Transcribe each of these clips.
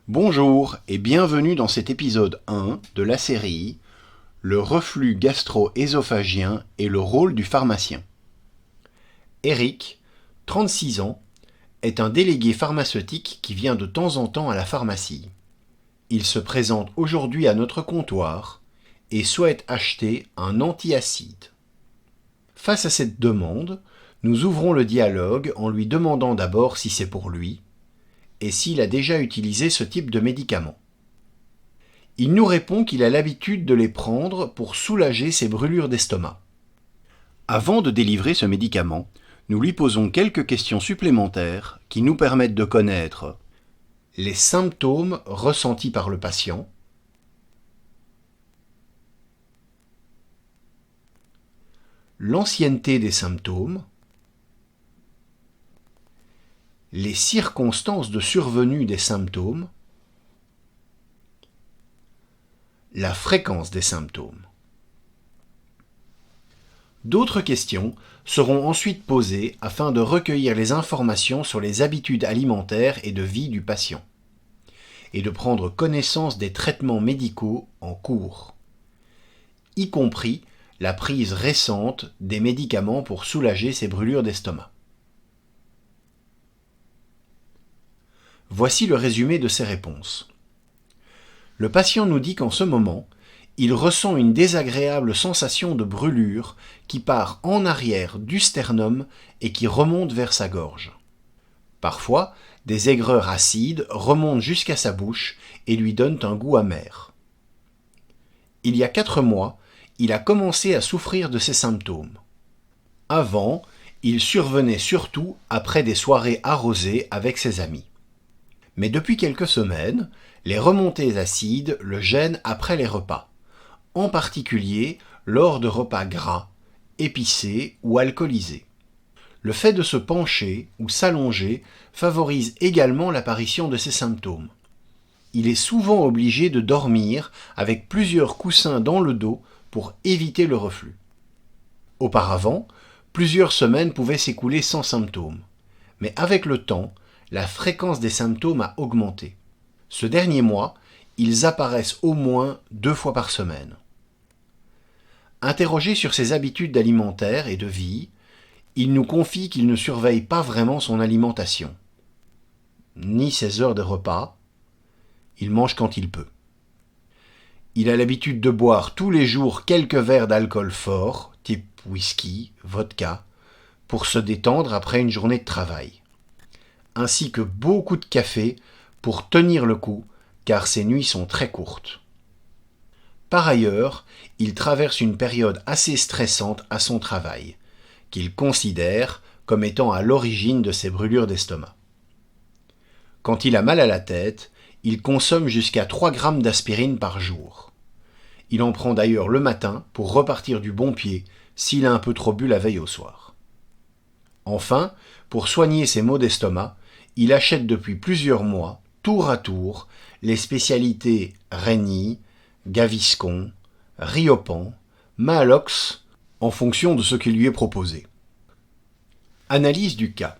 Bonjour et bienvenue dans cet épisode 1 de la série Le reflux gastro-œsophagien et le rôle du pharmacien. Eric, 36 ans, est un délégué pharmaceutique qui vient de temps en temps à la pharmacie. Il se présente aujourd'hui à notre comptoir et souhaite acheter un antiacide. Face à cette demande, nous ouvrons le dialogue en lui demandant d'abord si c'est pour lui et s'il a déjà utilisé ce type de médicament. Il nous répond qu'il a l'habitude de les prendre pour soulager ses brûlures d'estomac. Avant de délivrer ce médicament, nous lui posons quelques questions supplémentaires qui nous permettent de connaître les symptômes ressentis par le patient, l'ancienneté des symptômes, les circonstances de survenue des symptômes, la fréquence des symptômes. D'autres questions seront ensuite posées afin de recueillir les informations sur les habitudes alimentaires et de vie du patient, et de prendre connaissance des traitements médicaux en cours, y compris la prise récente des médicaments pour soulager ses brûlures d'estomac. Voici le résumé de ses réponses. Le patient nous dit qu'en ce moment, il ressent une désagréable sensation de brûlure qui part en arrière du sternum et qui remonte vers sa gorge. Parfois, des aigreurs acides remontent jusqu'à sa bouche et lui donnent un goût amer. Il y a 4 mois, il a commencé à souffrir de ces symptômes. Avant, il survenait surtout après des soirées arrosées avec ses amis. Mais depuis quelques semaines, les remontées acides le gênent après les repas, en particulier lors de repas gras, épicés ou alcoolisés. Le fait de se pencher ou s'allonger favorise également l'apparition de ces symptômes. Il est souvent obligé de dormir avec plusieurs coussins dans le dos pour éviter le reflux. Auparavant, plusieurs semaines pouvaient s'écouler sans symptômes, mais avec le temps, la fréquence des symptômes a augmenté. Ce dernier mois, ils apparaissent au moins 2 fois par semaine. Interrogé sur ses habitudes alimentaires et de vie, il nous confie qu'il ne surveille pas vraiment son alimentation, ni ses heures de repas. Il mange quand il peut. Il a l'habitude de boire tous les jours quelques verres d'alcool fort, type whisky, vodka, pour se détendre après une journée de travail, ainsi que beaucoup de café pour tenir le coup, car ses nuits sont très courtes. Par ailleurs, il traverse une période assez stressante à son travail, qu'il considère comme étant à l'origine de ses brûlures d'estomac. Quand il a mal à la tête, il consomme jusqu'à 3 grammes d'aspirine par jour. Il en prend d'ailleurs le matin pour repartir du bon pied s'il a un peu trop bu la veille au soir. Enfin, pour soigner ses maux d'estomac, il achète depuis plusieurs mois, tour à tour, les spécialités Rény, Gaviscon, Riopan, Maalox, en fonction de ce qui lui est proposé. Analyse du cas.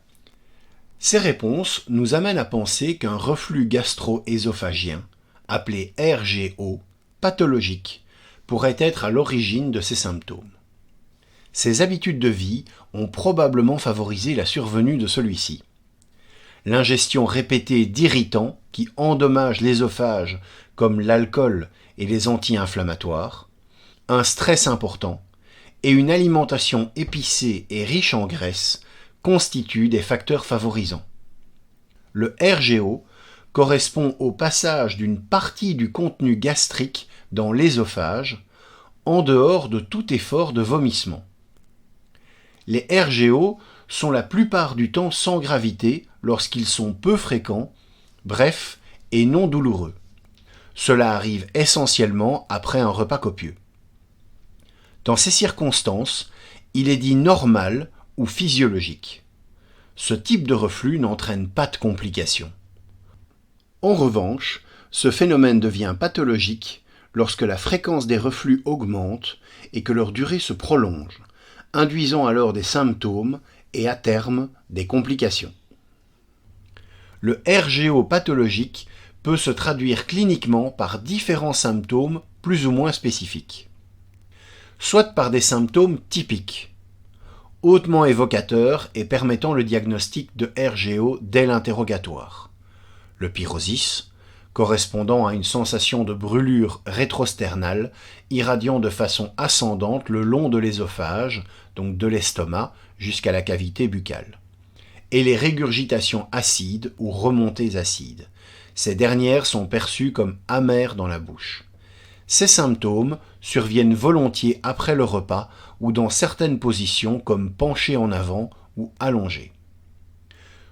Ces réponses nous amènent à penser qu'un reflux gastro-œsophagien, appelé RGO, pathologique, pourrait être à l'origine de ces symptômes. Ses habitudes de vie ont probablement favorisé la survenue de celui-ci. L'ingestion répétée d'irritants qui endommagent l'œsophage comme l'alcool et les anti-inflammatoires, un stress important et une alimentation épicée et riche en graisse constituent des facteurs favorisants. Le RGO correspond au passage d'une partie du contenu gastrique dans l'œsophage en dehors de tout effort de vomissement. Les RGO sont la plupart du temps sans gravité lorsqu'ils sont peu fréquents, brefs et non douloureux. Cela arrive essentiellement après un repas copieux. Dans ces circonstances, il est dit normal ou physiologique. Ce type de reflux n'entraîne pas de complications. En revanche, ce phénomène devient pathologique lorsque la fréquence des reflux augmente et que leur durée se prolonge, induisant alors des symptômes et à terme des complications. Le RGO pathologique peut se traduire cliniquement par différents symptômes plus ou moins spécifiques. Soit par des symptômes typiques, hautement évocateurs et permettant le diagnostic de RGO dès l'interrogatoire. Le pyrosis, correspondant à une sensation de brûlure rétrosternale irradiant de façon ascendante le long de l'œsophage, donc de l'estomac, jusqu'à la cavité buccale. Et les régurgitations acides ou remontées acides. Ces dernières sont perçues comme amères dans la bouche. Ces symptômes surviennent volontiers après le repas ou dans certaines positions comme penché en avant ou allongé.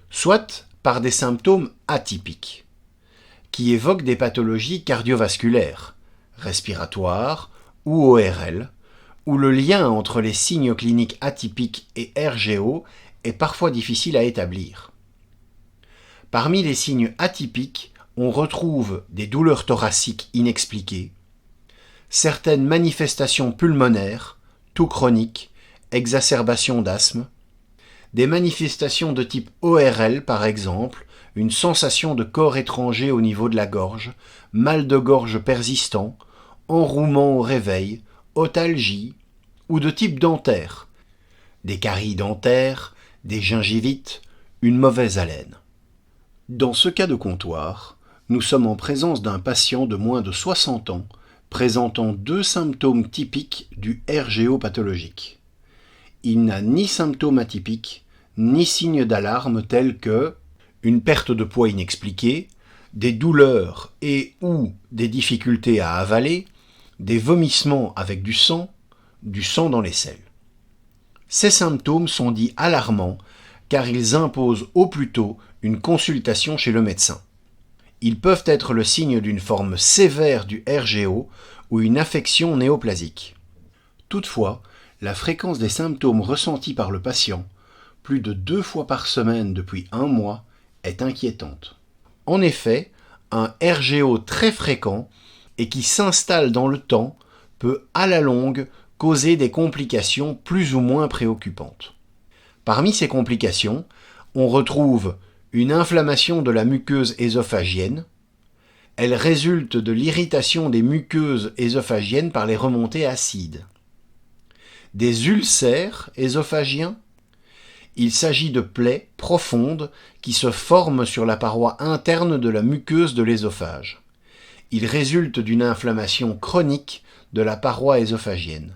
Soit par des symptômes atypiques, qui évoquent des pathologies cardiovasculaires, respiratoires ou ORL, où le lien entre les signes cliniques atypiques et RGO est parfois difficile à établir. Parmi les signes atypiques, on retrouve des douleurs thoraciques inexpliquées, certaines manifestations pulmonaires, toux chronique, exacerbation d'asthme, des manifestations de type ORL par exemple, une sensation de corps étranger au niveau de la gorge, mal de gorge persistant, enrouement au réveil, otalgie, ou de type dentaire, des caries dentaires, des gingivites, une mauvaise haleine. Dans ce cas de comptoir, nous sommes en présence d'un patient de moins de 60 ans présentant deux symptômes typiques du RGO pathologique. Il n'a ni symptômes atypiques, ni signes d'alarme tels que une perte de poids inexpliquée, des douleurs et ou des difficultés à avaler, des vomissements avec du sang dans les selles. Ces symptômes sont dits alarmants car ils imposent au plus tôt une consultation chez le médecin. Ils peuvent être le signe d'une forme sévère du RGO ou une affection néoplasique. Toutefois, la fréquence des symptômes ressentis par le patient, plus de 2 fois par semaine depuis 1 mois, est inquiétante. En effet, un RGO très fréquent et qui s'installe dans le temps peut à la longue causer des complications plus ou moins préoccupantes. Parmi ces complications, on retrouve une inflammation de la muqueuse ésophagienne. Elle résulte de l'irritation des muqueuses ésophagiennes par les remontées acides. Des ulcères ésophagiens. Il s'agit de plaies profondes qui se forment sur la paroi interne de la muqueuse de l'ésophage. Il résulte d'une inflammation chronique de la paroi ésophagienne.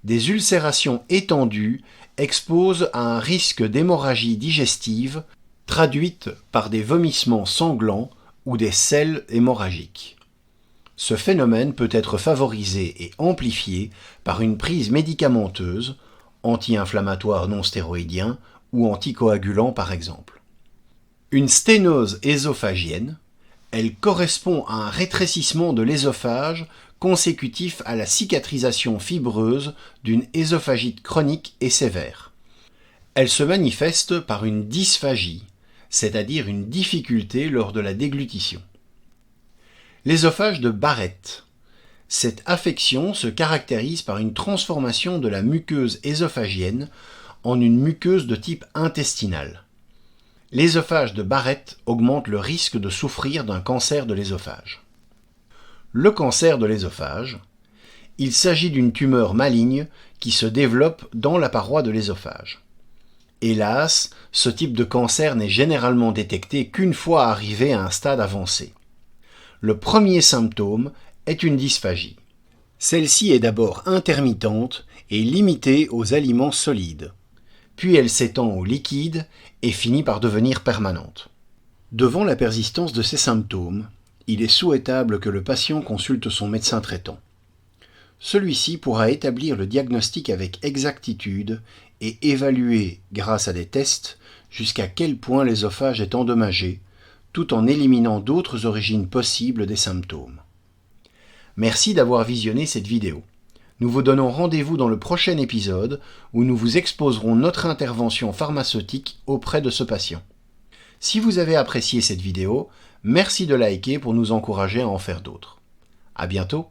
Des ulcérations étendues exposent à un risque d'hémorragie digestive traduite par des vomissements sanglants ou des selles hémorragiques. Ce phénomène peut être favorisé et amplifié par une prise médicamenteuse, anti-inflammatoire non stéroïdien ou anticoagulant par exemple. Une sténose ésophagienne, elle correspond à un rétrécissement de l'ésophage consécutif à la cicatrisation fibreuse d'une œsophagite chronique et sévère. Elle se manifeste par une dysphagie, c'est-à-dire une difficulté lors de la déglutition. L'ésophage de Barrett. Cette affection se caractérise par une transformation de la muqueuse ésophagienne en une muqueuse de type intestinal. L'ésophage de Barrett augmente le risque de souffrir d'un cancer de l'ésophage. Le cancer de l'ésophage, il s'agit d'une tumeur maligne qui se développe dans la paroi de l'ésophage. Hélas, ce type de cancer n'est généralement détecté qu'une fois arrivé à un stade avancé. Le premier symptôme est une dysphagie. Celle-ci est d'abord intermittente et limitée aux aliments solides. Puis elle s'étend aux liquides et finit par devenir permanente. Devant la persistance de ces symptômes, il est souhaitable que le patient consulte son médecin traitant. Celui-ci pourra établir le diagnostic avec exactitude et évaluer, grâce à des tests, jusqu'à quel point l'ésophage est endommagé, tout en éliminant d'autres origines possibles des symptômes. Merci d'avoir visionné cette vidéo. Nous vous donnons rendez-vous dans le prochain épisode où nous vous exposerons notre intervention pharmaceutique auprès de ce patient. Si vous avez apprécié cette vidéo, merci de liker pour nous encourager à en faire d'autres. À bientôt.